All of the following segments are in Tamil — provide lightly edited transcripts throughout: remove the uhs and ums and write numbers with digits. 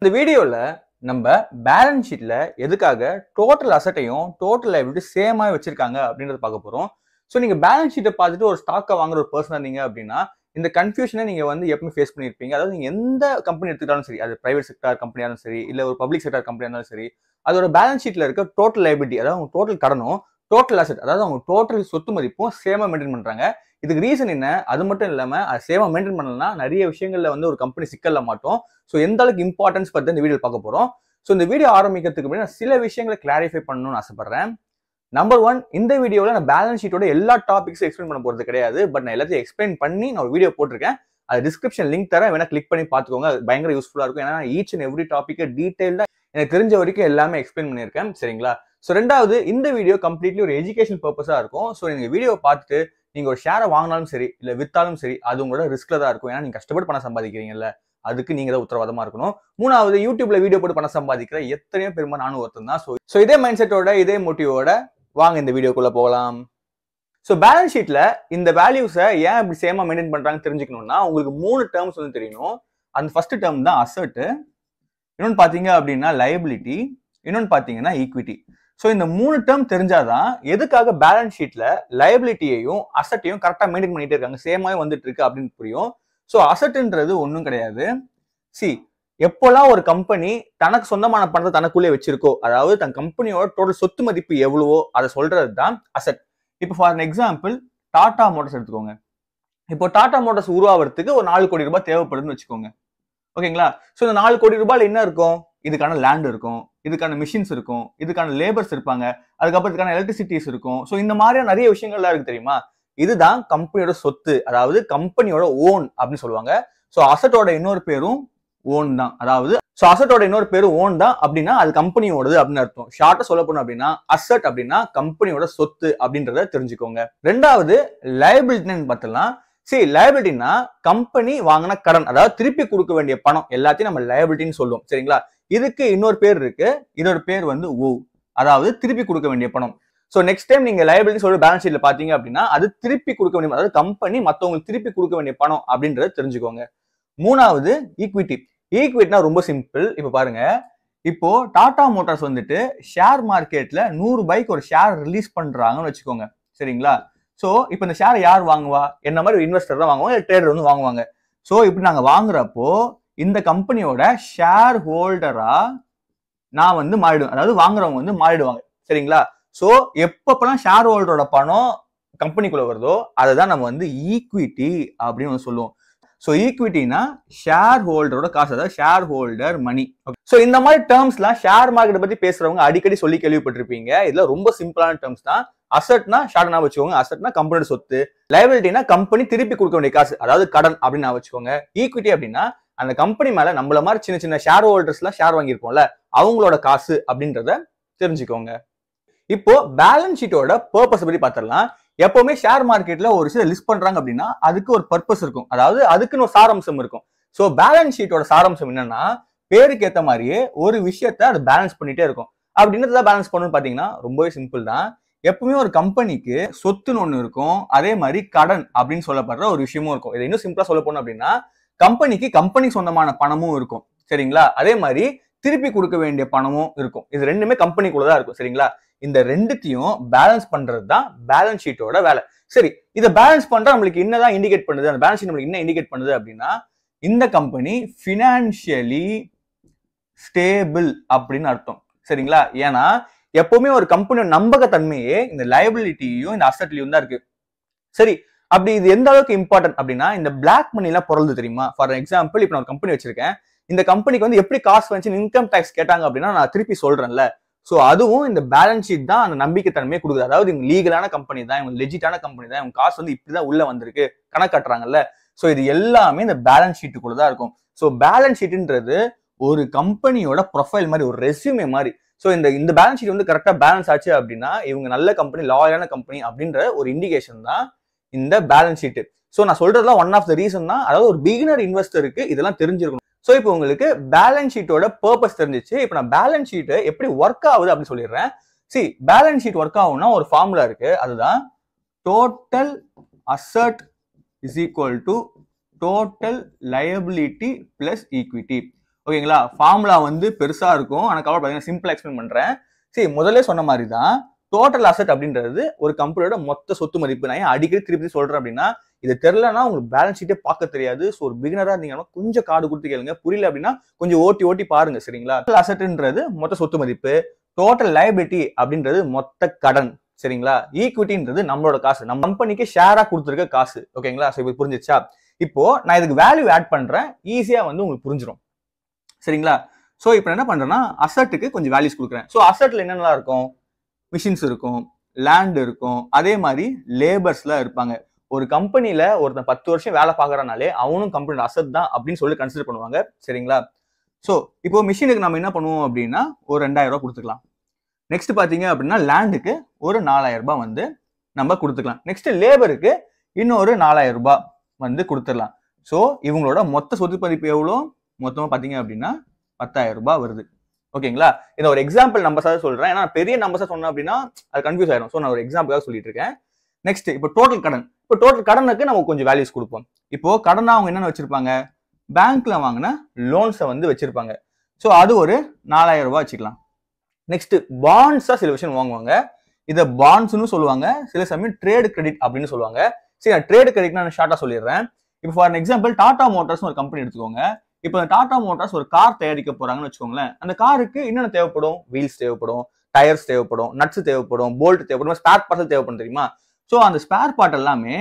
இந்த வீடியோல நம்ம பேலன்ஸ் ஷீட்ல எதுக்காக டோட்டல் அசட்டையும் டோட்டல் லைபிலிட்டி சேமா வச்சிருக்காங்க அப்படின்றத பார்க்க போறோம். ஸோ நீங்க பேலன்ஸ் ஷீட்டை பார்த்துட்டு ஒரு ஸ்டாக்கை வாங்குற ஒரு பர்சனா இருந்தீங்க அப்படின்னா இந்த கன்ஃபியூஷனை நீங்க எப்பவுமே ஃபேஸ் பண்ணியிருப்பீங்க. அதாவது நீங்க எந்த கம்பெனி எடுத்துக்கிட்டாலும் சரி, அது பிரைவேட் செக்டார் கம்பெனியா இருந்தாலும் சரி, இல்ல ஒரு பப்ளிக் செக்டார் கம்பெனியா இருந்தாலும் சரி, அதோட பேலன்ஸ் ஷீட்ல இருக்க டோட்டல் லைபிலிட்டி, அதாவது அவங்க டோட்டல் கடனும் டோட்டல் அசட், அதாவது அவங்க டோட்டல் சொத்து மதிப்பும் சேமா மெயின்டைன் பண்றாங்க. இதுக்கு ரீசன் என்ன? அது மட்டும் இல்லாம அது சேமா மெயின்டைன் பண்ணலன்னா நிறைய விஷயங்கள்ல ஒரு கம்பெனி சிக்கல்ல மாட்டோம். ஸோ எந்த அளவுக்கு இம்பார்ட்டன்ஸ் பத்தி இந்த வீடியோ பார்க்க போறோம். ஸோ இந்த வீடியோ ஆரம்பிக்கிறதுக்கு முன்னாடி நான் சில விஷயங்களை கிளாரிஃபை பண்ணணும்னு ஆசைப்படுறேன். நம்பர் ஒன், இந்த வீடியோவில் நான் பேலன்ஸ் ஷீட்டோட எல்லா டாபிக்ஸும் எக்ஸ்பிளைன் பண்ண போறது கிடையாது. பட் நான் எல்லாத்தையும் எக்ஸ்பிளைன் பண்ணி நான் ஒரு வீடியோ போட்டிருக்கேன். அது டிஸ்கிரிப்ஷன் லிங்க் தரேன், வேணா கிளிக் பண்ணி பார்த்துக்கோங்க. அது பயங்கர யூஸ்ஃபுல்லா இருக்கும். ஏன்னா ஈச் அண்ட் எவ்ரி டாபிக் டீடைல்டா எனக்கு தெரிஞ்ச வரைக்கும் எல்லாமே எக்ஸ்பிளைன் பண்ணியிருக்கேன். சரிங்களா? ஸோ ரெண்டாவது, இந்த வீடியோ கம்ப்ளீட்லி ஒரு எஜுகேஷன் பர்பஸா இருக்கும். ஸோ நீங்க வீடியோவை பார்த்துட்டு நீங்க ஒரு ஷேரை வாங்கினாலும் சரி, இல்ல வித்தாலும் சரி, அது உங்களோட ரிஸ்க்ல தான் இருக்கும். ஏன்னா நீங்க கஷ்டப்பட்டு பணம் சம்பாதிக்கிறீங்கல்ல, அதுக்கு நீங்க தான் உத்தரவாதமா இருக்கணும். மூணாவது, யூடியூப்ல வீடியோ போட்டு பணம் சம்பாதிக்கிற எத்தனையோ பெருமா நானும் ஒருத்தன் தான். ஸோ இதே மைண்ட் செட்டோட இதே மோட்டிவோட வாங்க இந்த வீடியோக்குள்ள போகலாம். ஸோ பேலன்ஸ் ஷீட்ல இந்த வேல்யூஸை ஏன் இப்படி சேமா மெயின்டைன் பண்றாங்கன்னு தெரிஞ்சுக்கணும்னா உங்களுக்கு 3 டேர்ம்ஸ் தெரியணும். அந்த ஃபர்ஸ்ட் டேர்ம் தான் அசட், இன்னொன்னு பாத்தீங்க அப்படின்னா லைபிலிட்டி, இன்னொன்னு பாத்தீங்கன்னா ஈக்விட்டி. ஸோ இந்த 3 டேர்ம் தெரிஞ்சாதான் எதுக்காக பேலன்ஸ் ஷீட்ல லைபிலிட்டியையும் அசட்டையும் கரெக்டா மெயின்டைன் பண்ணிட்டே இருக்காங்க, சேமாவே வந்துட்டு இருக்கு அப்படின்னு புரியும். ஸோ அசட்ன்றது ஒன்றும் கிடையாது. எப்போல்லாம் ஒரு கம்பெனி தனக்கு சொந்தமான பணத்தை தனக்குள்ளே வச்சிருக்கோ, அதாவது தன் கம்பெனியோட டோட்டல் சொத்து மதிப்பு எவ்வளவோ அதை சொல்றது தான் அசட். இப்போ ஃபார் எக்ஸாம்பிள் டாடா மோட்டார்ஸ் எடுத்துக்கோங்க. இப்போ டாடா மோட்டார்ஸ் உருவாகிறதுக்கு ஒரு 4 கோடி ரூபாய் தேவைப்படுதுன்னு வச்சுக்கோங்க. ஓகேங்களா? ஸோ இந்த 4 கோடி ரூபாயில என்ன இருக்கும்? இதுக்கான லேண்ட் இருக்கும், இதுக்கான மிஷின்ஸ் இருக்கும், இதுக்கான லேபர்ஸ் இருப்பாங்க, அதுக்கப்புறம் இதுக்கான எலக்ட்ரிசிட்டிஸ் இருக்கும். ஸோ இந்த மாதிரியான நிறைய விஷயங்கள்லாம் இருக்கு தெரியுமா? இதுதான் கம்பெனியோட சொத்து, அதாவது கம்பெனியோட ஓன் அப்படின்னு சொல்லுவாங்க. ஸோ அசட்டோட இன்னொரு பேரும் ஓன் தான். அதாவது அசட்டோட இன்னொரு பேரு ஓன் தான் அப்படின்னா அது கம்பெனியோடது அப்படின்னு அர்த்தம். ஷார்ட்டா சொல்ல போனோம் அப்படின்னா அசட் அப்படின்னா கம்பெனியோட சொத்து அப்படின்றத தெரிஞ்சுக்கோங்க. ரெண்டாவது, லைபிலிட்டின்னு பார்த்தலாம். லைபிலிட்டினா கம்பெனி வாங்கின கடன், அதாவது திருப்பி கொடுக்க வேண்டிய பணம் எல்லாத்தையும் நம்ம லைபிலிட்டின்னு சொல்லுவோம். சரிங்களா? இதுக்கு இன்னொரு பேர் இருக்கு. இதோட பேர் ஓ, அதாவது திருப்பி கொடுக்க வேண்டிய பணம். ஸோ நெக்ஸ்ட் டைம் நீங்க லைபிலிட்டி சொல்லி பேலன்ஸ் ஷீட்ல பாத்தீங்க அப்படின்னா அது திருப்பி கொடுக்க வேண்டிய, அதாவது கம்பெனி மத்தவங்களுக்கு திருப்பி கொடுக்க வேண்டிய பணம் அப்படின்றத தெரிஞ்சுக்கோங்க. மூணாவது, ஈக்விட்டி. ஈக்விட்டினா ரொம்ப சிம்பிள். இப்ப பாருங்க, இப்போ டாடா மோட்டார்ஸ் ஷேர் மார்க்கெட்ல 100 ரூபாய்க்கு ஒரு ஷேர் ரிலீஸ் பண்றாங்கன்னு வச்சுக்கோங்க. சரிங்களா? சோ இப்போ இந்த ஷேரை யார் வாங்குவா? என்ன மாதிரி இன்வெஸ்டர் தான் வாங்குவாங்க, ட்ரேடர் வாங்குவாங்க. சோ இப்படி நாங்க வாங்குறப்போ இந்த கம்பெனியோட ஷேர் ஹோல்டரா நான் மாறிடுவேன், அதாவது வாங்குறவங்க மாறிடுவாங்க. சரிங்களா? சோ எப்பப்பெல்லாம் ஷேர் ஹோல்டரோட பணம் கம்பெனிக்குள்ள வருதோ அதுதான் நம்ம ஈக்விட்டி அப்படின்னு சொல்லுவோம். சோ ஈக்விட்டினா ஷேர் ஹோல்டரோட காசு, அதாவது ஷேர் ஹோல்டர் மணி. சோ இந்த மாதிரி டேர்ம்ஸ்லாம் ஷேர் மார்க்கெட் பத்தி பேசுறவங்க அடிக்கடி சொல்லி கேள்விப்பட்டிருப்பீங்க. இதுல ரொம்ப சிம்பிளான டேர்ம்ஸ் தான். அசட்னா ஷார்ட்டா வச்சுக்கோங்க, அசட்னா கம்பெனியோட சொத்து. லைபிலிட்டினா கம்பெனி திருப்பி கொடுக்க வேண்டிய காசு, அதாவது கடன் அப்படின்னு வச்சுக்கோங்க. ஈக்விட்டி அப்படின்னா அந்த கம்பெனி மேல நம்மள மாதிரி சின்ன சின்ன ஷேர் ஹோல்டர்ஸ் எல்லாம் ஷேர் வாங்கியிருப்போம்ல, அவங்களோட காசு அப்படின்றத தெரிஞ்சுக்கோங்க. இப்போ பேலன்ஸ் ஷீட்டோட பர்பஸ் பத்தி பாத்திரலாம். எப்பவுமே ஷேர் மார்க்கெட்ல ஒரு விஷயம் லிஸ்ட் பண்றாங்க அப்படின்னா அதுக்கு ஒரு பர்பஸ் இருக்கும், அதாவது அதுக்குன்னு ஒரு சாராம்சம் இருக்கும். சோ பேலன்ஸ் ஷீட்டோட சாராம்சம் என்னன்னா பேருக்கு ஏத்த மாதிரியே ஒரு விஷயத்த அது பேலன்ஸ் பண்ணிட்டே இருக்கும். அப்படின்றத பேலன்ஸ் பண்ணணும்னு பாத்தீங்கன்னா ரொம்பவே சிம்பிள் தான். எப்பவுமே ஒரு கம்பெனிக்கு சொத்துன்னு ஒண்ணு இருக்கும், அதே மாதிரி கடன் அப்படின்னு சொல்லப்படுற ஒரு விஷயமும் இருக்கும். இதை இன்னும் சிம்பிளா சொல்ல போனோம் அப்படின்னா கம்பெனி சொந்தமான பணமும் இருக்கும். சரிங்களா? அதே மாதிரி திருப்பி கொடுக்க வேண்டிய பணமும் இருக்கும். இது ரெண்டுமே கம்பெனிக்குள்ளதான் இருக்கும். சரிங்களா? இந்த ரெண்டுத்தையும் பேலன்ஸ் பண்றது தான் பேலன்ஸ் ஷீட்டோட வேலை. சரி, இதை பேலன்ஸ் பண்றா நம்மளுக்கு என்னதான் இண்டிகேட் பண்ணுது, அந்த பேலன்ஸ் ஷீட் நம்மளுக்கு என்ன இண்டிகேட் பண்ணுது அப்படின்னா இந்த கம்பெனி பினான்சியலி ஸ்டேபிள் அப்படின்னு அர்த்தம். சரிங்களா? ஏன்னா எப்பவுமே ஒரு கம்பெனியோட நம்பகத்தன்மையே இந்த லைபிலிட்டியும் இந்த அசட்லயும் தான் இருக்கு. சரி, அப்படி இது எந்த அளவுக்கு இம்பார்ட்டன்ட் அப்படின்னா இந்த பிளாக் மணி எல்லாம் பொருள் தெரியுமா? ஃபார் எக்ஸாம்பிள் இப்ப நான் ஒரு கம்பெனி வச்சிருக்கேன். இந்த கம்பெனிக்கு எப்படி காசு வந்துச்சு, இன்கம் டாக்ஸ் கேட்டாங்க அப்படின்னா நான் திருப்பி சொல்றேன்ல. சோ அதுவும் இந்த பேலன்ஸ் ஷீட் தான் அந்த நம்பிக்கைத்தன்மையை கொடுக்குது. அதாவது இவங்க லீகலான கம்பெனி தான், இவங்க லெஜிட்டான கம்பெனி தான், இவங்க காசு இப்படிதான் உள்ள வந்திருக்கு கணக்கு காட்டுறாங்கல்ல. சோ இது எல்லாமே இந்த பேலன்ஸ் ஷீட்டுக்குள்ள தான் இருக்கும். சோ பேலன்ஸ் ஷீட்ன்றது ஒரு கம்பெனியோட ப்ரொஃபைல் மாதிரி, ஒரு ரெஸ்யூமே மாதிரி. சோ இந்த பேலன்ஸ் ஷீட் கரெக்டா பேலன்ஸ் ஆச்சு அப்படின்னா இவங்க நல்ல கம்பெனி, லாயலான கம்பெனி அப்படின்ற ஒரு இண்டிகேஷன் தான் இந்த பேலன்ஸ் ஷீட். சோ நான் சொல்றதுலாம் ஒன் ஆஃப் த ரீசன் தான், அதாவது ஒரு பிகினர் இன்வெஸ்டருக்கு இதெல்லாம் தெரிஞ்சிருக்கணும். சோ இப்போ உங்களுக்கு பேலன்ஸ் ஷீட்டோட பர்பஸ் தெரிஞ்சிச்சு. இப்போ நான் பேலன்ஸ் ஷீட் எப்படி ஒர்க் ஆகுது அப்படின்னு சொல்லிடுறேன். பேலன்ஸ் ஷீட் ஒர்க் ஆகும்னா ஒரு ஃபார்முலா இருக்கு, அதுதான் total asset is equal to total liability plus equity. ஓகேங்களா? ஃபார்முலா வந்து பெருசா இருக்கும். ஆனா கவர் பாத்தீங்கன்னா சிம்பிளா எக்ஸ்பிளைன் பண்றேன். சரி, முதல்ல சொன்ன மாதிரி தான் டோட்டல் அசெட் அப்படின்றது ஒரு கம்பெனியோட மொத்த சொத்து மதிப்பு. நான் ஏன் அடிக்கடி திருப்பி சொல்றேன் அப்படின்னா, இது தெரியலன்னா உங்களுக்கு பேலன்ஸ் ஷீட்டே பார்க்க தெரியாது. ஸோ ஒரு பிகினரா இருந்தீங்கன்னா கொஞ்சம் காது கொடுத்து கேளுங்க. புரியல அப்படின்னா கொஞ்சம் ஓட்டி ஓட்டி பாருங்க. சரிங்களா? டோட்டல் அசெட்ன்றது மொத்த சொத்து மதிப்பு, டோட்டல் லைபிலிட்டி அப்படின்றது மொத்த கடன். சரிங்களா? ஈக்விட்டின்றது நம்மளோட காசு, நம்ம கம்பெனிக்கு ஷேரா கொடுத்துருக்க காசு. ஓகேங்களா? ஸோ இப்போ புரிஞ்சிச்சா? இப்போ நான் இதுக்கு வேல்யூ ஆட் பண்றேன், ஈஸியா வந்து உங்களுக்கு புரிஞ்சிடும். சரிங்களா? ஸோ இப்போ என்ன பண்றேன்னா அசட்டுக்கு கொஞ்சம் வேல்யூஸ் கொடுக்குறேன். ஸோ அசட்ல என்னென்னலாம் இருக்கும்? மிஷின்ஸ் இருக்கும், லேண்ட் இருக்கும், அதே மாதிரி லேபர்ஸ்லாம் இருப்பாங்க. ஒரு கம்பெனில ஒருத்தன் 10 வருஷம் வேலை பார்க்கறனாலே அவனும் கம்பெனியோட அசட் தான் அப்படின்னு சொல்லி கன்சிடர் பண்ணுவாங்க. சரிங்களா? ஸோ இப்போ மிஷினுக்கு நம்ம என்ன பண்ணுவோம் அப்படின்னா ஒரு 2000 ரூபாய் கொடுத்துக்கலாம். நெக்ஸ்ட் பாத்தீங்க அப்படின்னா லேண்டுக்கு ஒரு 4000 ரூபாய் வந்து நம்ம கொடுத்துக்கலாம். நெக்ஸ்ட் லேபருக்கு இன்னொரு 4000 ரூபாய் வந்து கொடுத்துடலாம். ஸோ இவங்களோட மொத்த சொத்து மதிப்பு எவ்வளோ? மொத்தமா பாத்தீங்க அப்படின்னா 10,000 ரூபாய் வருது. ஓகேங்களா? இதை ஒரு எக்ஸாம்பிள் நம்பர்ஸாக சொல்றேன். ஏன்னா பெரிய நம்பர்ஸா சொன்னேன் அப்படின்னா அது கன்ஃபியூஸ் ஆயிடும். ஸோ நான் ஒரு எக்ஸாம்பிளாக சொல்லிட்டு இருக்கேன். நெக்ஸ்ட் இப்போ டோட்டல் கடன். இப்போ டோட்டல் கடனுக்கு நம்ம கொஞ்சம் வேல்யூஸ் கொடுப்போம். இப்போ கடனா அவங்க என்னென்ன வச்சிருப்பாங்க? பேங்க்ல வாங்கின லோன்ஸை வந்து வச்சிருப்பாங்க. ஸோ அது ஒரு 4000 ரூபாய் வச்சுக்கலாம். நெக்ஸ்ட் பாண்ட்ஸா சில விஷயம் வாங்குவாங்க. இதை பாண்ட்ஸ்னு சொல்லுவாங்க. சில சமயம் ட்ரேட் கிரெடிட் அப்படின்னு சொல்லுவாங்க. சரி, நான் ட்ரேட் கிரெடிட் நான் ஷார்ட்டா சொல்லிடுறேன். இப்போ ஃபார் எக்ஸாம்பிள் டாடா மோட்டார்ஸ் ஒரு கம்பெனி எடுத்துக்கோங்க. இப்போ டாடா மோட்டார்ஸ் ஒரு கார் தயாரிக்க போறாங்கன்னு வச்சுக்கோங்களேன். அந்த காருக்கு என்னென்ன தேவைப்படும்? வீல்ஸ் தேவைப்படும், டயர்ஸ் தேவைப்படும், நட்ஸ் தேவைப்படும், போல்ட் தேவைப்படும், ஸ்பேர் பார்ட்ஸ் தேவைப்படும். தெரியுமா? ஸோ அந்த ஸ்பேர் பார்ட் எல்லாமே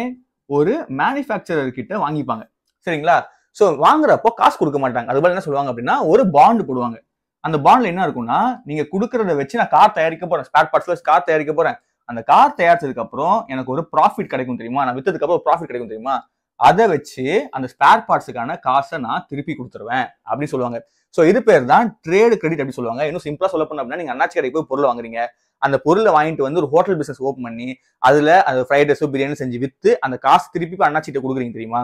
ஒரு மேனுஃபேக்சரர் கிட்ட வாங்கிப்பாங்க. சரிங்களா? ஸோ வாங்குறப்போ காசு கொடுக்க மாட்டாங்க. அது போல என்ன சொல்லுவாங்க அப்படின்னா ஒரு பாண்ட் போடுவாங்க. அந்த பாண்ட்ல என்ன இருக்கும்னா நீங்க கொடுக்கறத வச்சு நான் கார் தயாரிக்க போறேன், ஸ்பேர் பார்ட்ஸ்ல கார் தயாரிக்க போறேன். அந்த கார் தயாரிச்சதுக்கு அப்புறம் எனக்கு ஒரு ப்ராஃபிட் கிடைக்கும் தெரியுமா? நான் வித்ததுக்கு அப்புறம் ப்ராஃபிட் கிடைக்கும் தெரியுமா? அதை வச்சு அந்த ஸ்பேர் பார்ட்ஸுக்கான காசை நான் திருப்பி கொடுத்துருவேன் அப்படின்னு சொல்லுவாங்க. ஸோ இது பேர் தான் ட்ரேடு கிரெடிட் அப்படின்னு சொல்லுவாங்க. இன்னும் சிம்பிளா சொல்ல போனா அப்படின்னா நீங்க அண்ணாச்சி கடைக்கு போய் பொருள் வாங்குறீங்க. அந்த பொருளை வாங்கிட்டு வந்து ஒரு ஹோட்டல் பிசினஸ் ஓப்பன் பண்ணி அதுல அந்த ஃப்ரைட் ரைஸோ பிரியாணி செஞ்சு வித்து அந்த காசு திருப்பி அண்ணாச்சிட்ட கொடுக்குறீங்க தெரியுமா?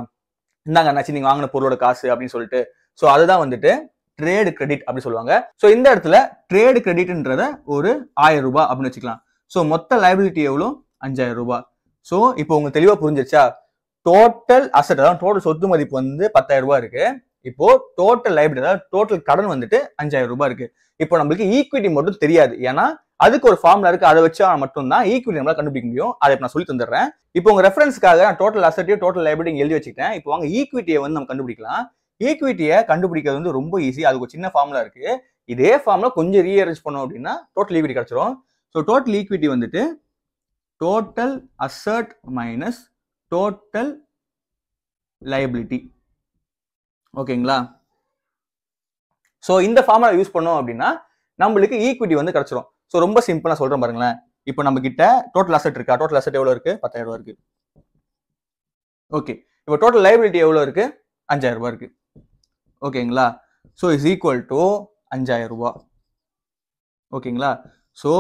இந்தாங்க அண்ணாச்சி நீங்க வாங்கின பொருளோட காசு அப்படின்னு சொல்லிட்டு. ஸோ அதுதான் வந்துட்டு ட்ரேடு கிரெடிட் அப்படின்னு சொல்லுவாங்க. ஸோ இந்த இடத்துல ட்ரேடு கிரெடிட்ன்றத ஒரு 1000 ரூபாய் அப்படின்னு வச்சுக்கலாம். ஸோ மொத்த லைபிலிட்டி எவ்வளோ? 5000 ரூபாய். ஸோ இப்போ உங்களுக்கு தெளிவா புரிஞ்சிருச்சா? டோட்டல் அசட் அதாவது டோட்டல் சொத்து மதிப்பு வந்து 10,000 ரூபாய் இருக்கு. இப்போ டோட்டல் லைபிலிட்டி அதாவது டோட்டல் கடன் வந்துட்டு 5000 ரூபாய் இருக்கு. இப்போ நம்மளுக்கு ஈக்விட்டி மட்டும் தெரியாது. ஏன்னா அதுக்கு ஒரு ஃபார்முலா இருக்கு. அதை வச்சா மட்டும் தான் ஈக்விட்டி நம்மளால கண்டுபிடிக்க முடியும். அதை நான் சொல்லி தந்துடுறேன். இப்போ உங்க ரெஃபரன்ஸ்க்காக நான் டோட்டல் அசட்டையும் டோட்டல் லைபிலிட்டி எழுதி வச்சுக்கிட்டேன். இப்போ வாங்க ஈக்விட்டியை வந்து நம்ம கண்டுபிடிக்கலாம். ஈக்விட்டியை கண்டுபிடிக்கிறது வந்து ரொம்ப ஈஸி. அதுக்கு ஒரு சின்ன ஃபார்முலா இருக்கு. இதே ஃபார்முலா கொஞ்சம் ரீஅரேஞ்ச் பண்ணோம் அப்படின்னா டோட்டல் ஈக்விட்டி கிடைச்சிரும். ஸோ டோட்டல் ஈக்விட்டி வந்துட்டு total asset minus total liability. ஓகேங்களா? ஸோ இந்த ஃபார்முலா யூஸ் பண்ணோம் அப்படின்னா நம்மளுக்கு ஈக்விட்டி வந்து கிடைச்சிரும். ஸோ ரொம்ப சிம்பிளா சொல்றேன் பாருங்களேன். இப்போ நம்ம கிட்ட டோட்டல் அசட் இருக்கா? டோட்டல் அசட் எவ்வளவு இருக்கு? 10,000 ரூபாய் இருக்கு. ஓகே. இப்போ டோட்டல் லைபிலிட்டி எவ்வளவு இருக்கு? 5000 ரூபாய் இருக்கு. ஓகேங்களா? ஸோ இஸ் ஈக்குவல் டு 5000 ரூபாய். ஓகேங்களா? ஸோ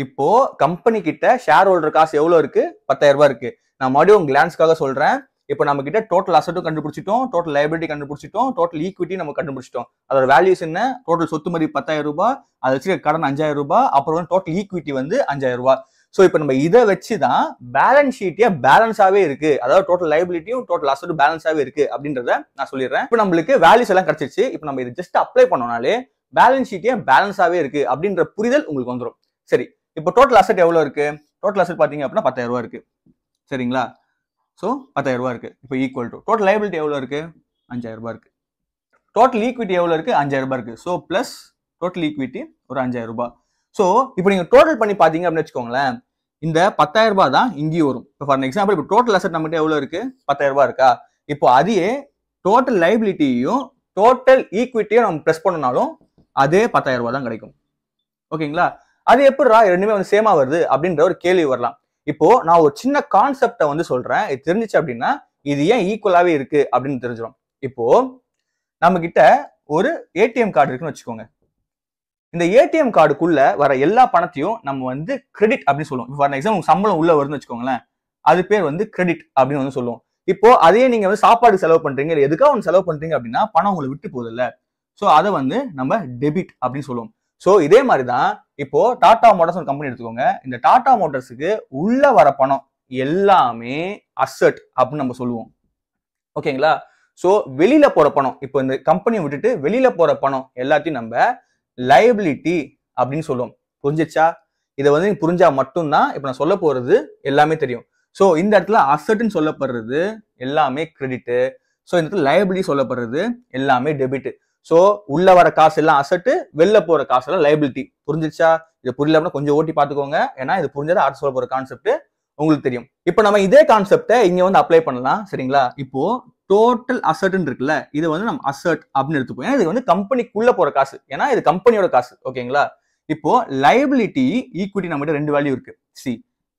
இப்போ கம்பெனி கிட்ட ஷேர் ஹோல்டர் காசு எவ்வளவு இருக்கு? 10,000 ரூபாய் இருக்கு. நான் மறுபடியும் கிளான்ஸ்க்காக சொல்றேன். இப்போ நம்ம கிட்ட டோட்டல் அசட்டும் கண்டுபிடிச்சிட்டோம், டோட்டல் லைபிலிட்டி கண்டுபிடிச்சிட்டோம், டோட்டல் ஈக்விட்டி நம்ம கண்டுபிடிச்சிட்டோம். அதோட வேல்யூஸ் என்ன? டோட்டல் சொத்து மதிப்பு 10,000 ரூபாய், அதை வச்சு கடன் 5000 ரூபாய், அப்புறம் டோட்டல் ஈக்விட்டி வந்து 5000 ரூபாய். ஸோ இப்போ நம்ம இதை வச்சு தான் பேலன்ஸ் ஷீட்டே பேலன்ஸாவே இருக்கு, அதாவது டோட்டல் லைபிலிட்டியும் டோட்டல் அசட்டும் பேலன்ஸாவே இருக்கு அப்படின்றத நான் சொல்லிடுறேன். இப்போ நம்மளுக்கு வேல்யூஸ் எல்லாம் கிடைச்சிருச்சு. இப்போ நம்ம இதை ஜஸ்ட் அப்ளை பண்ணோம்னாலே பேலன்ஸ் ஷீட்டே பேலன்ஸாவே இருக்கு அப்படின்ற புரிதல் உங்களுக்கு வந்துடும். சரி, இப்போ டோட்டல் அசட் எவ்வளவு இருக்கு? டோட்டல் அசட் பாத்தீங்க அப்படின்னா 10,000 ரூபாய் இருக்கு. சரிங்களா? ஸோ 10,000 ரூபாய் இருக்கு. இப்போ ஈக்குவல் டு டோட்டல் லைபிலிட்டி எவ்வளவு இருக்கு? 5000 ரூபாய் இருக்கு. டோட்டல் ஈக்விட்டி எவ்வளவு இருக்கு? 5000 ரூபாய் இருக்கு. ஸோ பிளஸ் டோட்டல் ஈக்விட்டி ஒரு 5000 ரூபாய். ஸோ இப்போ நீங்க டோட்டல் பண்ணி பாத்தீங்க அப்படின்னு வச்சுக்கோங்களேன், இந்த 10,000 ரூபாய் தான் இங்கேயும் வரும். இப்போ ஃபார் எக்ஸாம்பிள் இப்போ டோட்டல் அசட் நம்மகிட்ட எவ்வளவு இருக்கு? 10,000 ரூபாய் இருக்கா? இப்போ அதையே டோட்டல் லைபிலிட்டியும் டோட்டல் ஈக்விட்டியும் நம்ம பிளஸ் பண்ணனாலும் அதே 10,000 ரூபாய் தான் கிடைக்கும். ஓகேங்களா? அது எப்படிடா ரெண்டுமே வந்து சேமா வருது அப்படின்ற ஒரு கேள்வி வரலாம். இப்போ நான் ஒரு சின்ன கான்செப்டை வந்து சொல்றேன். இது தெரிஞ்சிச்சு அப்படின்னா இது ஏன் ஈக்குவலாவே இருக்கு அப்படின்னு தெரிஞ்சிடும். இப்போ நம்ம கிட்ட ஒரு ஏடிஎம் கார்டு இருக்குன்னு வச்சுக்கோங்க. இந்த ஏடிஎம் கார்டுக்குள்ள வர எல்லா பணத்தையும் நம்ம வந்து கிரெடிட் அப்படின்னு சொல்லுவோம். ஃபார் எக்ஸாம்பிள் சம்பளம் உள்ள வருதுன்னு வச்சுக்கோங்களேன், அது பேர் வந்து கிரெடிட் அப்படின்னு வந்து சொல்லுவோம். இப்போ அதையே நீங்க வந்து சாப்பாடு செலவு பண்றீங்க, இல்லை எதுக்காக ஒன்று செலவு பண்றீங்க அப்படின்னா பணம் உங்களை விட்டு போகுது இல்ல, ஸோ அதை வந்து நம்ம டெபிட் அப்படின்னு சொல்லுவோம். ஸோ இதே மாதிரி தான் இப்போ டாடா மோட்டார்ஸ் ஒரு கம்பெனி எடுத்துக்கோங்க. இந்த டாடா மோட்டார்ஸுக்கு உள்ள வர பணம் எல்லாமே அசட் அப்படின்னு நம்ம சொல்லுவோம். ஓகேங்களா? ஸோ வெளியில போற பணம், இப்போ இந்த கம்பெனியை விட்டுட்டு வெளியில போற பணம் எல்லாத்தையும் நம்ம லைபிலிட்டி அப்படின்னு சொல்லுவோம். புரிஞ்சிச்சா? இதை வந்து புரிஞ்சா மட்டும்தான் இப்ப நான் சொல்ல போறது எல்லாமே தெரியும். ஸோ இந்த இடத்துல அசட்னு சொல்லப்படுறது எல்லாமே கிரெடிட். ஸோ இந்த இடத்துல லைபிலிட்டி சொல்லப்படுறது எல்லாமே டெபிட். ஸோ உள்ள வர காசு எல்லாம் அசட்டு, வெளில போற காசு எல்லாம் லைபிலிட்டி. புரிஞ்சிச்சா? இது புரியல அப்படின்னா கொஞ்சம் ஓட்டி பாத்துக்கோங்க. ஏன்னா இது புரிஞ்சதை அடுத்து சொல்ல போற கான்செப்ட் உங்களுக்கு தெரியும். இப்போ நம்ம இதே கான்செப்டை இங்க வந்து அப்ளை பண்ணலாம். சரிங்களா? இப்போ டோட்டல் அசட்னு இருக்குல்ல, இது வந்து நம்ம அசட் அப்படின்னு எடுத்துப்போம். ஏன்னா இது வந்து கம்பெனிக்குள்ள போற காசு, ஏன்னா இது கம்பெனியோட காசு. ஓகேங்களா? இப்போ லைபிலிட்டி ஈக்விட்டி நம்மகிட்ட 2 வேல்யூ இருக்கு. சி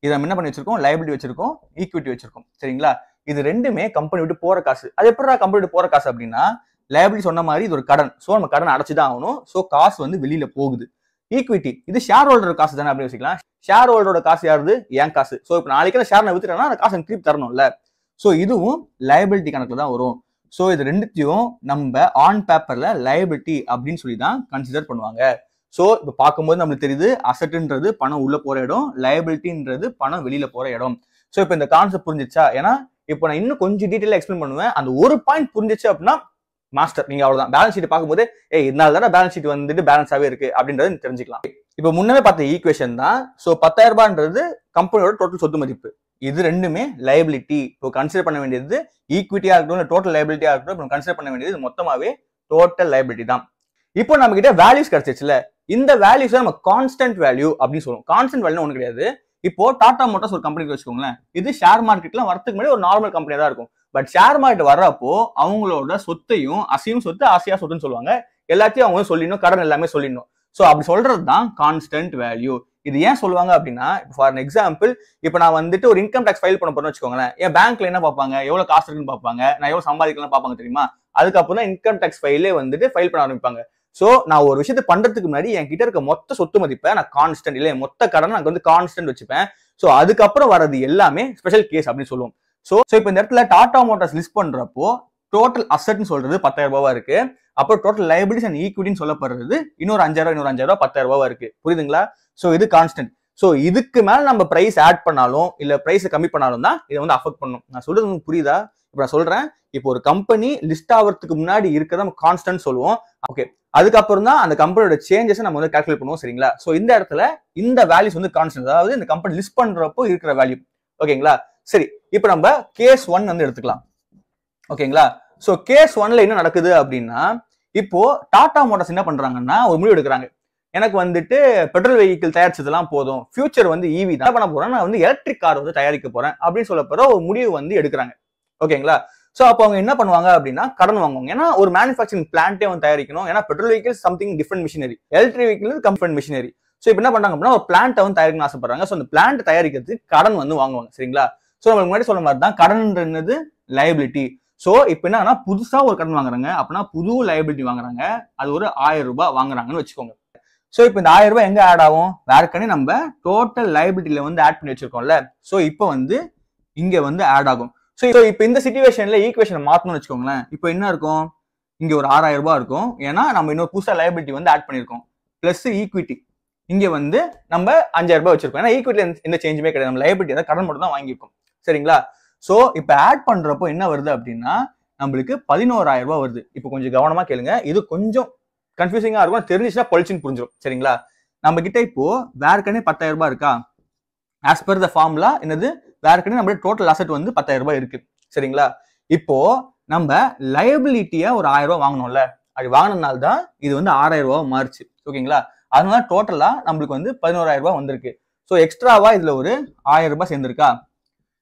இதை நம்ம என்ன பண்ணி வச்சிருக்கோம்? லைபிலிட்டி வச்சிருக்கோம், ஈக்விட்டி வச்சிருக்கோம். சரிங்களா? இது ரெண்டுமே கம்பெனி விட்டு போற காசு. அது எப்படா கம்பெனி விட்டு போற காசு அப்படின்னா, லைபிலிட்டி சொன்ன மாதிரி இது ஒரு கடன். ஸோ நம்ம கடன் அடைச்சுதான் ஆகணும். ஸோ காசு வந்து வெளியில போகுது. ஈக்விட்டி இது ஷேர் ஹோல்டர் காசு தானே அப்படின்னு வச்சுக்கலாம். ஷேர் ஹோல்டரோட காசு யாருது? என் காசு. ஸோ இப்போ நாளைக்கு ஷேர் நான் வித்துட்டேன்னா அந்த காசு எனக்கு திருப்பி தரணும்ல. ஸோ இதுவும் லைபிலிட்டி கணக்குல தான் வரும். ஸோ இது ரெண்டுத்தையும் நம்ம ஆன் பேப்பர்ல லைபிலிட்டி அப்படின்னு சொல்லி தான் கன்சிடர் பண்ணுவாங்க. ஸோ இப்போ பார்க்கும்போது நம்மளுக்கு தெரியுது அசட்ன்றது பணம் உள்ள போற இடம், லைபிலிட்டின்றது பணம் வெளியில போற இடம். ஸோ இப்போ இந்த கான்செப்ட் புரிஞ்சிச்சா? ஏன்னா இப்போ நான் இன்னும் கொஞ்சம் டீட்டெயிலா எக்ஸ்பிளைன் பண்ணுவேன். அந்த ஒரு பாயிண்ட் புரிஞ்சிச்சு அப்படின்னா மாஸ்டர் நீங்க அவ்வளவுதான். பேலன்ஸ் ஷீட் பார்க்கும்போது இதனால தானே பேலன்ஸ் ஷீட் வந்துட்டு பேலன்ஸாவே இருக்கு அப்படின்றத தெரிஞ்சுக்கலாம். இப்போ முன்னமே பார்த்த ஈக்குவேஷன் தான். ஸோ 10,000 ரூபாய்ன்றது கம்பெனியோட டோட்டல் சொத்து மதிப்பு. இது ரெண்டுமே லைபிலிட்டி. இப்போ கன்சிடர் பண்ண வேண்டியது ஈக்விட்டியா இருக்கட்டும், இல்லை டோட்டல் லைபிலிட்டியா இருக்கட்டும், இப்போ கன்சிடர் பண்ண வேண்டியது மொத்தமாவே டோட்டல் லைபிலிட்டி தான். இப்போ நம்ம கிட்ட வேல்யூஸ் கிடைச்சிச்சுல, இந்த வேல்யூஸ் நம்ம கான்ஸ்டன்ட் வேல்யூ அப்படின்னு சொல்லுவோம். கான்ஸ்டன்ட் வேல்யூ ஒண்ணு கிடையாது. இப்போ டாடா மோட்டார்ஸ் ஒரு கம்பெனி வச்சுக்கோங்களேன். இது ஷேர் மார்க்கெட்ல வரதுக்கு முன்னாடி ஒரு நார்மல் கம்பெனியா தான் இருக்கும். பட் ஷேர் மார்க்கெட் வர்றப்போ அவங்களோட சொத்தையும் அசையும் சொத்து, ஆசையா சொத்துன்னு சொல்லுவாங்க. எல்லாத்தையும் அவங்க சொல்லிடணும், கடன் எல்லாமே சொல்லிடணும். ஸோ அப்படி சொல்றது தான் கான்ஸ்டன்ட் வேல்யூ. இது ஏன் சொல்லுவாங்க அப்படின்னா, ஃபார் எக்ஸாம்பிள் இப்போ நான் வந்துட்டு ஒரு இன்கம் டேக்ஸ் ஃபைல் பண்ண போறேன்னு வச்சுக்கோங்களேன். என் பேங்க்ல என்ன பார்ப்பாங்க? எவ்வளவு காசு இருக்குன்னு பார்ப்பாங்க, நான் எவ்வளவு சம்பாதிக்கலாம் பார்ப்பாங்க தெரியுமா? அதுக்கப்புறம் தான் இன்கம் டேக்ஸ் ஃபைலே வந்துட்டு ஃபைல் பண்ண ஆரம்பிப்பாங்க. சோ நான் ஒரு விஷயத்தை பண்றதுக்கு முன்னாடி என் கிட்ட இருக்க மொத்த சொத்து மதிப்பை நான் கான்ஸ்டன்ட் இல்ல மொத்த கடன் நான் வந்து கான்ஸ்டன்ட் வச்சுப்பேன். சோ அதுக்கப்புறம் வர்றது எல்லாமே ஸ்பெஷல் கேஸ் அப்படின்னு சொல்லுவோம். சோ இப்போ இந்த இடத்துல டாடா மோட்டார்ஸ் லிஸ்ட் பண்றப்போ டோட்டல் அசட்னு சொல்றது 10,000 ரூபாவா இருக்கு. அப்புறம் டோட்டல் லைபிலிட்டிஸ் அண்ட் ஈக்விட்டின்னு சொல்லப்படுறது இன்னொரு 5,000 இன்னொரு 5,000 10,000 ரூபாவா இருக்கு. புரியுதுங்களா? சோ இது கான்ஸ்டன்ட். சோ இதுக்கு மேல நம்ம பிரைஸ் ஆட் பண்ணாலும் இல்ல பிரைஸ் கம்மி பண்ணாலும் தான் இதை வந்து அஃபெக்ட் பண்ணும். நான் சொல்றது உங்களுக்கு புரியுதா? இப்ப நான் சொல்றேன், இப்போ ஒரு கம்பெனி லிஸ்ட் ஆகிறதுக்கு முன்னாடி இருக்கிறத நம்ம கான்ஸ்டன்ட் சொல்லுவோம். ஓகே, அதுக்கப்புறம் தான் அந்த கம்பெனியோட சேஞ்சஸ் நம்ம வந்து கால்குலேட் பண்ணுவோம். சரிங்களா? சோ இந்த இடத்துல இந்த வேல்யூஸ் வந்து கான்ஸ்டன்ட், அதாவது இந்த கம்பெனி லிஸ்ட் பண்றப்போ இருக்கிற வேல்யூ. ஓகேங்களா? சரி, இப்போ நம்ம கேஸ் 1 வந்து எடுத்துக்கலாம். ஓகேங்களா? சோ கேஸ் 1ல என்ன நடக்குது அப்படின்னா, இப்போ டாடா மோட்டார்ஸ் என்ன பண்றாங்கன்னா ஒரு முடிவு எடுக்கிறாங்க. எனக்கு வந்துட்டு பெட்ரோல் வெஹிக்கிள் தயாரிச்சதெல்லாம் போதும், ஃபியூச்சர் வந்து ஈவி தான் பண்ண போறேன், நான் வந்து எலக்ட்ரிக் கார் வந்து தயாரிக்க போறேன் அப்படின்னு சொல்ல போற ஒரு முடிவு வந்து எடுக்கிறாங்க. ஓகேங்களா? சோ அப்போ அவங்க என்ன பண்ணுவாங்க அப்படின்னா கடன் வாங்குவாங்க. ஏன்னா ஒரு மேனுஃபேக்சரிங் பிளான்ட்டே வந்து தயாரிக்கணும். ஏன்னா petrol vehicle something different machinery, electric vehicle company machinery. So இப்போ என்ன பண்றாங்க அப்படின்னா ஒரு பிளான்ட்டை வந்து தயாரிக்கணும்னு ஆசைப்படுறாங்க. சோ அந்த பிளான்ட் தயாரிக்கிறதுக்கு கடன் வந்து வாங்குவாங்க. சரிங்களா? சோ நம்மளுக்கு முன்னாடி சொன்ன மாதிரி தான் கடன்ன்றது லைபிலிட்டி. சோ இப்போ என்னன்னா புதுசா ஒரு கடன் வாங்குறாங்க அப்படின்னா புது லைபிலிட்டி வாங்குறாங்க. அது ஒரு 1000 ரூபாய் வாங்குறாங்கன்னு வச்சுக்கோங்க. சோ இப்போ இந்த 1000 ரூபாய் எங்க ஆட் ஆகும்? வேறக்கனே நம்ம டோட்டல் லைபிலிட்டியில வந்து ஆட் பண்ணி வச்சிருக்கோம்ல. சோ இப்போ வந்து இங்க வந்து ஆட் ஆகும். சோ இப்போ இந்த சிச்சுவேஷன்ல ஈக்குவேஷனை மாத்தணும்னு வச்சுக்கோங்களேன். இப்போ என்ன இருக்கும்? இங்க ஒரு 6000 ரூபாய் இருக்கும். ஏன்னா நம்ம இன்னொரு புதுசா லைபிலிட்டி வந்து ஆட் பண்ணிருக்கோம். பிளஸ் ஈக்விட்டி இங்க வந்து நம்ம 5000 ரூபாய் வச்சிருக்கோம். ஏன்னா ஈக்விட்டில எந்த சேஞ்சுமே கிடையாது. நம்ம லைபிலிட்டி அதாவது கடன் மட்டும் தான் வாங்கியிருக்கோம். சரிங்களா? சோ இப்போ ஆட் பண்றப்போ என்ன வருது அப்படின்னா நம்மளுக்கு 11,000 ரூபாய் வருது. இப்போ கொஞ்சம் கவனமா கேளுங்க, இது கொஞ்சம் கன்ஃபியூசிங்கா இருக்கும். தெரிஞ்சுச்சுன்னா பொலிச்சின்னு புரிஞ்சிடும். சரிங்களா? நம்ம கிட்ட இப்போ வேறக்கனே 10,000 ரூபாய் இருக்கா? ஆஸ் பர் த ஃபார்முலா என்னது? வேறக்கனே நம்ம டோட்டல் அசெட் வந்து 10,000 ரூபாய் இருக்கு. சரிங்களா? இப்போ நம்ம லைபிலிட்டியா ஒரு 1000 ரூபாய் வாங்கணும்ல, அது வாங்கினால தான் இது வந்து 6,000 ரூபாய் மாறுச்சு. ஓகேங்களா? அதனால டோட்டலா நம்மளுக்கு வந்து 11,000 ரூபாய் வந்திருக்கு. ஸோ எக்ஸ்ட்ராவா இதுல ஒரு 1000 ரூபாய் சேர்ந்திருக்கா?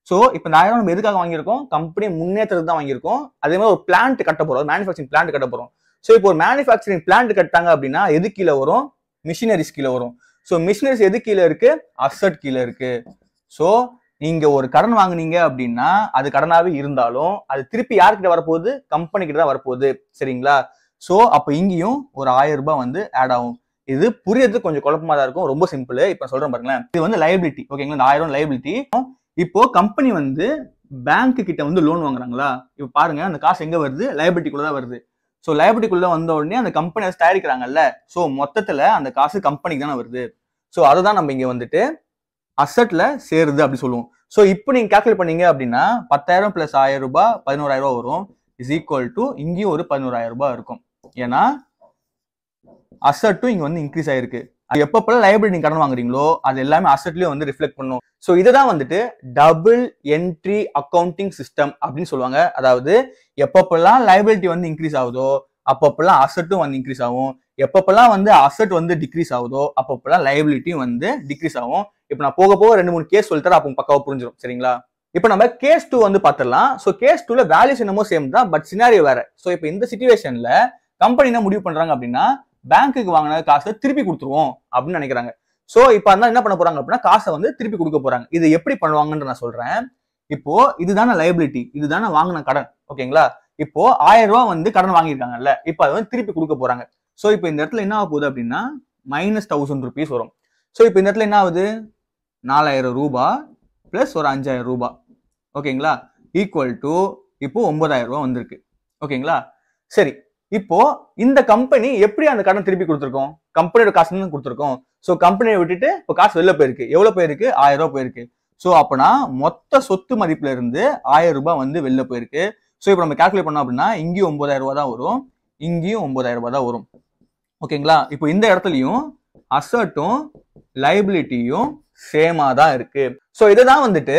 சோ இப்போ இந்த 1000 நம்ம எதுக்காக வாங்கியிருக்கோம்? கம்பெனி முன்னேற்றத்துக்கு தான் வாங்கியிருக்கோம். அதே மாதிரி ஒரு பிளான்ட் கட்ட போறோம், மேனுஃபேக்சரிங் பிளான்ட் கட்ட போறோம். சோ இப்போ ஒரு மேனுஃபேக்சரிங் பிளான்ட் கட்டாங்க அப்படின்னா எது கீழே வரும்? மிஷினரிஸ் கீழே வரும். சோ மிஷினரிஸ் எது கீழே இருக்கு? அசட் கீழே இருக்கு. சோ நீங்க ஒரு கடன் வாங்குனீங்க அப்படின்னா அது கடனாவே இருந்தாலும் அது திருப்பி யார்கிட்ட வரப்போகுது? கம்பெனி கிட்ட தான் வரப்போகுது. சரிங்களா? சோ அப்ப இங்கேயும் ஒரு 1000 ரூபாய் வந்து ஆட் ஆகும். இது புரியறதுக்கு கொஞ்சம் குழப்பமா தான் இருக்கும். ரொம்ப சிம்பிள். இப்ப சொல்றேன் பாருங்களேன். இது வந்து லைபிலிட்டி. ஓகேங்களா? இந்த 1000 லைபிலிட்டி. இப்போ கம்பெனி வந்து பேங்க் கிட்ட வந்து லோன் வாங்குறாங்களா? இப்போ பாருங்க அந்த காசு எங்க வருது? லைபிலிட்டிக்குள்ள தான் வருது. சோ லைபிலிட்டிக்குள்ள வந்த உடனே அந்த கம்பெனி தயாரிக்கிறாங்கல்ல, சோ மொத்தத்துல அந்த காசு கம்பெனிக்கு தானே வருது. சோ அதுதான் நம்ம இங்க வந்துட்டு அசட்ல சேருது அப்படி சொல்லுவோம். சோ இப்போ நீங்க கால்குலேட் பண்ணீங்க அப்படின்னா 10,000 பிளஸ் 1000 ரூபாய் 11,000 ரூபாய் வரும். இஸ் ஈக்குவல் டு இங்கேயும் ஒரு 11,000 ரூபாய் இருக்கும். ஏன்னா அசட்டும் இங்க வந்து இன்க்ரீஸ் ஆயிருக்கு. எப்பப்பெல்லாம் லைபிலிட்டி நீங்க கடன் வாங்குறீங்களோ அது எல்லாமே அசெட்லயும் வந்து ரிஃப்ளெக்ட் பண்ணும். சோ இதுதான் வந்துட்டு டபுள் என்ட்ரி அக்கவுண்டிங் சிஸ்டம் அப்படின்னு சொல்லுவாங்க. அதாவது எப்பப்பெல்லாம் லைபிலிட்டி வந்து இன்க்ரீஸ் ஆகுதோ அப்பப்பெல்லாம் அசட்டும் வந்து இன்க்ரீஸ் ஆகும். எப்பப்பெல்லாம் வந்து அசட் வந்து டிக்ரீஸ் ஆகுதோ அப்பப்பெல்லாம் லைபிலிட்டியும் வந்து டிக்ரீஸ் ஆகும். இப்போ நான் போக போக 2-3 கேஸ் சொல்லிட்டு அப்போ பக்காவா புரிஞ்சிடும். சரிங்களா? இப்போ நம்ம கேஸ் 2 வந்து பாத்திரலாம். சோ கேஸ் 2ல வேல்யூஸ் என்னமோ சேம் தான், பட் சினாரியோ வேற. சோ இப்போ இந்த சிச்சுவேஷன்ல கம்பெனி என்ன முடிவு பண்றாங்க அப்படின்னா பேங்க்குக்கு வாங்கின காசை திருப்பி கொடுத்துருவோம் அப்படின்னு நினைக்கிறாங்க. சோ இப்போ அதனால என்ன பண்ண போறாங்க அப்படின்னா காசை வந்து திருப்பி கொடுக்க போறாங்க. இது எப்படி பண்ணுவாங்கன்னு நான் சொல்றேன். இப்போ இதுதானே லைபிலிட்டி, இதுதானே வாங்கின கடன். ஓகேங்களா? இப்போ 1000 ரூபாய் வந்து கடன் வாங்கியிருக்காங்கல்ல, இப்போ அதை வந்து திருப்பி கொடுக்க போறாங்க. சோ இப்போ இந்த இடத்துல என்ன ஆக போகுது அப்படின்னா -1000 rupees வரும். சோ இப்போ இந்த இடத்துல என்ன ஆகுது 4000 ரூபாய் பிளஸ் ஒரு 5000 ரூபாய். ஓகேங்களா? ஈக்குவல் டு இப்போ 9000 ரூபாய் வந்திருக்கு. ஓகேங்களா? சரி, இப்போ இந்த கம்பெனி எப்படி அந்த கடன் திருப்பி கொடுத்துருக்கோம்? கம்பெனியோட காசு தான் கொடுத்துருக்கோம். சோ கம்பெனியை விட்டுட்டு இப்போ காசு வெளில போயிருக்கு. எவ்வளவு போயிருக்கு? 1000 ரூபாய் போயிருக்கு. சோ அப்பனா மொத்த சொத்து மதிப்புல இருந்து 1000 ரூபாய் வந்து வெளில போயிருக்கு. சோ இப்போ நம்ம கால்குலேட் பண்ணோம் அப்படின்னா இங்கேயும் 9000 ரூபாய் தான் வரும், இங்கேயும் 9000 ரூபாய் தான் வரும். ஓகேங்களா? இப்போ இந்த இடத்துலயும் அசட்டும் லைபிலிட்டியும் சேமா தான் இருக்கு. சோ இதுதான் வந்துட்டு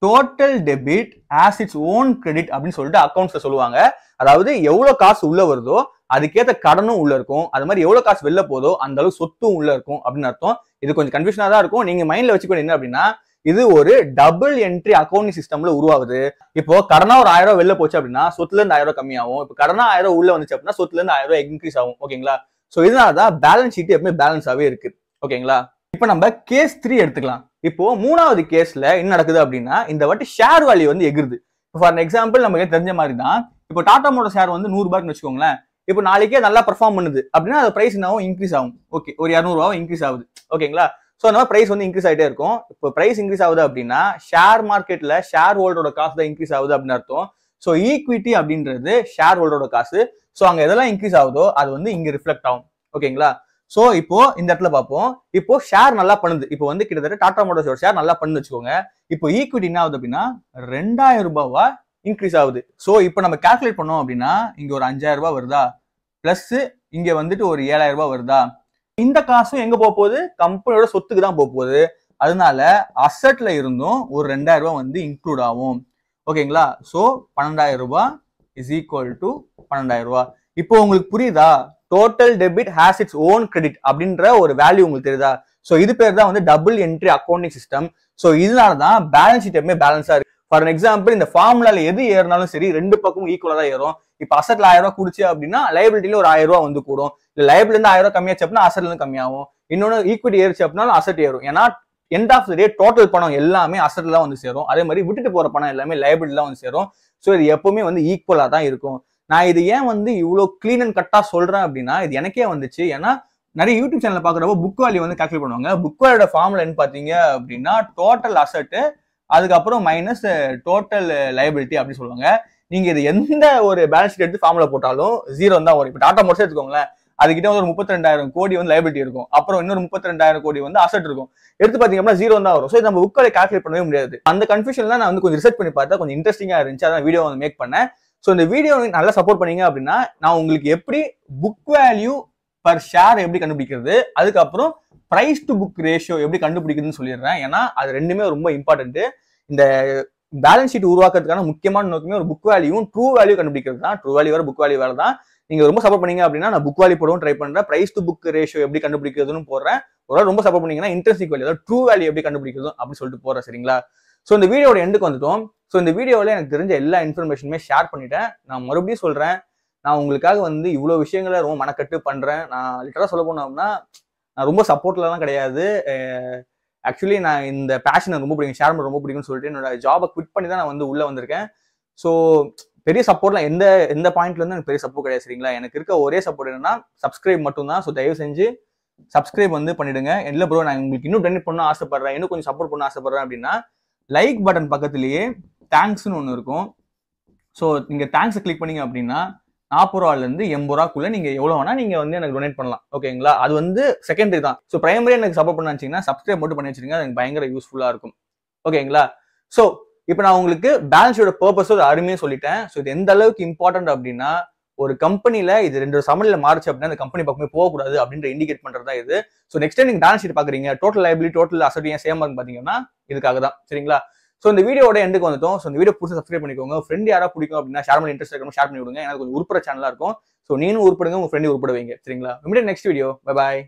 total debit as its own credit அப்படின்னு சொல்லிட்டு அக்கௌண்ட்ஸ்ல சொல்லுவாங்க. அதாவது எவ்வளவு காசு உள்ள வருதோ அதுக்கேற்ற கடனும் உள்ள இருக்கும், அது மாதிரி எவ்வளவு காசு வெளில போதோ அந்த அளவு சொத்தும் உள்ள இருக்கும் அப்படின்னு அர்த்தம். இது கொஞ்சம் கன்ஃபியூஷனா தான் இருக்கும். நீங்க மைண்ட்ல வச்சுக்கணும் என்ன அப்படின்னா இது ஒரு டபுள் என்ட்ரி அக்கௌண்டிங் சிஸ்டம்ல உருவாகுது. இப்போ கடனா ஒரு 1000 ரூபாய் வெளில போச்சு அப்படின்னா சொத்துல இருந்து 1000 ரூபாய் கம்மியாகும். இப்போ கடனா 1000 ரூபாய் உள்ள வந்துச்சு அப்படின்னா சொத்துல இருந்து 1000 ரூபாய் இன்க்ரீஸ் ஆகும். ஓகேங்களா? சோ இதனாலதான் பேலன்ஸ் ஷீட் எப்பவுமே பேலன்ஸாவே இருக்கு. ஓகேங்களா? இப்போ நம்ம கேஸ் 3 எடுத்துக்கலாம். இப்போ 3வது கேஸ்ல என்ன நடக்குது அப்படின்னா இந்த வாட்டி ஷேர் வேல்யூ வந்து எகிருது. ஃபார் எக்ஸாம்பிள் நமக்கு தெரிஞ்ச மாதிரி தான் இப்போ டாடா மோட்டார் ஷேர் வந்து 100 ரூபாய்னு வச்சுக்கோங்களேன். இப்போ நாளைக்கே நல்லா பெர்ஃபார்ம் பண்ணுது அப்படின்னா அது பிரைஸ் என்னவும் இன்க்ரீஸ் ஆகும். ஓகே, ஒரு 200 ரூபாய் இன்க்ரீஸ் ஆகுது. ஓகேங்களா? சோ அந்த மாதிரி பிரைஸ் வந்து இன்க்ரீஸ் ஆகிட்டே இருக்கும். இப்போ பிரைஸ் இன்க்ரீஸ் ஆகுது அப்படின்னா ஷேர் மார்க்கெட்ல ஷேர் ஹோல்டரோட காசு தான் இன்க்ரீஸ் ஆகுது அப்படின்னு அர்த்தம். சோ ஈக்விட்டி அப்படின்றது ஷேர் ஹோல்டரோட காசு. சோ அங்க எதெல்லாம் இன்க்ரீஸ் ஆகுதோ அது வந்து இங்க ரிஃப்ளெக்ட் ஆகும். ஓகேங்களா? சோ இப்போ இந்த இடத்துல பார்ப்போம். இப்போ ஷேர் நல்லா பண்ணுது. இப்போ வந்து கிட்டத்தட்ட டாடா மோட்டார்ஸோட ஷேர் நல்லா பண்ணுன்னு வச்சுக்கோங்க. இப்போ ஈக்விட்டி என்ன ஆகுது அப்படின்னா 2000 ரூபாவா இன்க்ரீஸ் ஆகுது. சோ இப்போ நம்ம கால்குலேட் பண்ணோம் அப்படின்னா இங்க ஒரு 5000 ரூபாய் வருதா, பிளஸ் இங்க வந்துட்டு ஒரு 7000 ரூபாய் வருதா. இந்த காசும் எங்க போக போகுது? கம்பெனியோட சொத்துக்கு தான் போக போகுது. அதனால அசட்ல இருந்தும் ஒரு 2000 ரூபாய் வந்து இன்க்ளூட் ஆகும். ஓகேங்களா? சோ 12000 ரூபாய் இஸ் ஈக்குவல் டு 12000 ரூபாய். இப்போ உங்களுக்கு புரியுதா? Total debit has its own credit அப்படின்ற ஒரு வேல்யூ உங்களுக்கு தெரியுதா? சோ இது பேர் தான் வந்து double entry accounting system. So இதனாலதான் பேலன்ஸ் ஷீட் எப்பவுமே பேலன்ஸா இருக்கு. ஃபார் எக்ஸாம்பிள் இந்த ஃபார்முலால எது ஏறினாலும் சரி ரெண்டு பக்கமும் ஈக்குவலா தான் ஏறும். இப்ப அசட்ல 1000 ரூபாய் கூடுச்சு அப்படின்னா லைபிலிட்டில ஒரு 1000 ரூபாய் வந்து கூடும். இல்ல லைபிலிட்டி இருந்து 1000 ரூபாய் கம்மியாச்சு அப்படின்னா அசட்ல இருந்து கம்மியாகும். இன்னொன்னு ஈக்விட்டி ஏறிச்சு அப்படின்னா அசட் ஏறும். ஏன்னா end of the day total பணம் எல்லாமே அசட்ல தான் வந்து சேரும். அதே மாதிரி விட்டுட்டு போற பணம் எல்லாமே லைபிலிட்டில வந்து சேரும். சோ இது எப்பவுமே வந்து ஈக்குவலா தான் இருக்கும். நான் இது ஏன் வந்து இவ்வளவு கிளீன் அண்ட் கட்டா சொல்றேன் அப்படின்னா இது எனக்கே வந்துச்சு. ஏன்னா நிறைய யூடியூப் சேனல் பாக்குறப்ப புக் வேல்யூ வந்து கால்குலேட் பண்ணுவாங்க. புக் வேல்யூட ஃபார்முலா என்ன பாத்தீங்க அப்படின்னா டோட்டல் அசட் அதுக்கப்புறம் மைனஸ் டோட்டல் லைபிலிட்டி அப்படின்னு சொல்லுவாங்க. நீங்க இது எந்த ஒரு பேலன்ஸ் ஷீட் எடுத்து ஃபார்முலா போட்டாலும் 0 தான் வரும். இப்போ டாடா மோட்டார்ஸ் எடுத்துக்கோங்களேன், அதுக்கிட்ட வந்து ஒரு 32,000 கோடி வந்து லைபிலிட்டி இருக்கும். அப்புறம் இன்னொரு 32,000 கோடி வந்து அசட் இருக்கும். எடுத்து பாத்தீங்க அப்படின்னா 0 தான் வரும். ஸோ நம்ம புக் வேல்யூ கால்குலேட் பண்ணவே முடியாது. அந்த கன்ஃபியூஷன் தான் நான் வந்து கொஞ்சம் ரிசர்ச் பண்ணி பார்த்தா கொஞ்சம் இன்ட்ரெஸ்டிங்கா இருந்துச்சு. அதான் வீடியோ வந்து மேக் பண்ணேன். ஸோ இந்த வீடியோ நல்லா சப்போர்ட் பண்ணீங்க அப்படின்னா நான் உங்களுக்கு எப்படி புக் வேல்யூ பர் ஷேர் எப்படி கண்டுபிடிக்கிறது, அதுக்கப்புறம் பிரைஸ் டு புக் ரேஷியோ எப்படி கண்டுபிடிக்கிறதுன்னு சொல்லிடுறேன். ஏன்னா அது ரெண்டுமே ரொம்ப இம்பார்ட்டன்ட். இந்த பேலன்ஸ் ஷீட் உருவாக்குறதுக்கான முக்கியமான நோக்கமே ஒரு புக் வேல்யூவும் ட்ரூ வேல்யூ கண்டுபிடிக்கிறது தான். ட்ரூ வேல்யூ வேற புக் வேல்யூ வேற தான். நீங்க ரொம்ப சப்போர்ட் பண்ணீங்க அப்படின்னா நான் புக் வேல்யூ போடவும் ட்ரை பண்றேன். பிரைஸ் டு புக் ரேஷியோ எப்படி கண்டுபிடிக்கிறதுன்னு போடுறேன். ஒரு ரொம்ப சப்போர்ட் பண்ணீங்கன்னா இன்ட்ரெஸ்டிங் வேல்யூ அதாவது ட்ரூ வேல்யூ எப்படி கண்டுபிடிக்கிறதும் அப்படின்னு சொல்லிட்டு போறேன். சரிங்களா? ஸோ இந்த வீடியோட எண்டுக்கு வந்துட்டோம். ஸோ இந்த வீடியோவில் எனக்கு தெரிஞ்ச எல்லா இன்ஃபர்மேஷனுமே ஷேர் பண்ணிட்டேன். நான் மறுபடியும் சொல்றேன், நான் உங்களுக்காக வந்து இவ்வளோ விஷயங்களை ரொம்ப மனக்கட்டு பண்றேன். நான் லிட்டரா சொல்ல போனோம்னா நான் ரொம்ப சப்போர்ட்லாம் கிடையாது. ஆக்சுவலி நான் இந்த பேஷனை ரொம்ப பிடிக்கும், ஷேர் பண்ண ரொம்ப பிடிக்கும்னு சொல்லிட்டு என்னோட ஜாபை குவிட் பண்ணி தான் நான் வந்து உள்ள வந்திருக்கேன். ஸோ பெரிய சப்போர்ட்லாம் எந்த பாயிண்ட்ல இருந்து எனக்கு பெரிய சப்போர்ட் கிடையாது. சரிங்களா? எனக்கு இருக்க ஒரே சப்போர்ட் என்னன்னா சப்ஸ்கிரைப் மட்டும் தான். ஸோ தயவு செஞ்சு சப்ஸ்கிரைப் வந்து பண்ணிடுங்க. இல்லை ப்ரோ நான் உங்களுக்கு இன்னும் டொனேட் பண்ண ஆசைப்படுறேன், இன்னும் கொஞ்சம் சப்போர்ட் பண்ண ஆசைப்படுறேன் அப்படின்னா லைக் பட்டன் பக்கத்துலயே தேங்க்ஸ்னு ஒன்று இருக்கும். ஸோ நீங்க தேங்க்ஸ் கிளிக் பண்ணீங்க அப்படின்னா 40 ரூபாயில இருந்து 80 ரூபாய்க்குள்ள நீங்க எவ்வளவு வேணா நீங்க வந்து எனக்கு டொனேட் பண்ணலாம். ஓகேங்களா? அது வந்து செகண்டரி தான். ஸோ பிரைமரி எனக்கு சப்போர்ட் பண்ண வச்சீங்கன்னா சப்ஸ்கிரைப் மட்டும் பண்ணி வச்சிருங்க. அது எனக்கு பயங்கர யூஸ்ஃபுல்லா இருக்கும். ஓகேங்களா? ஸோ இப்போ நான் உங்களுக்கு பேலன்ஸ் ஷீட்டோட பர்பஸ் ஒரு அருமையாக சொல்லிட்டேன். ஸோ இது எந்த அளவுக்கு இம்பார்ட்டன்ட் அப்படின்னா, ஒரு கம்பெனில இது 2 சமநிலை மாறுச்சு அப்படின்னா அந்த கம்பெனி பக்கமே போகக்கூடாது அப்படின்ற இண்டிகேட் பண்றது தான் இது. ஸோ நெக்ஸ்ட் டைம் நீங்க பேலன்ஸ் ஷீட் பாக்குறீங்க, டோட்டல் லைபிலிட்டி டோட்டல் அசெட் ஏன் சேமா இருக்கு பாத்தீங்கன்னா இதுக்காக தான். சரிங்களா? ஸோ இந்த வீடியோட எண்டுக்கு வந்துட்டோம். ஸோ இந்த வீடியோ புதுசா சப்ஸ்கிரைப் பண்ணிக்கோங்க. ஃப்ரெண்ட் யாரா பிடிக்கும் அப்படின்னா ஷேர் பண்ணி இன்ட்ரெஸ்ட் இருக்கணும் ஷேர் பண்ணி விடுங்க. எனக்கு கொஞ்சம் உருப்பட சேனலா இருக்கும். ஸோ நீனும் உருப்படுங்க, உங்க ஃப்ரெண்ட் உருப்பட வைங்க. சரிங்களா? Next video. Bye bye.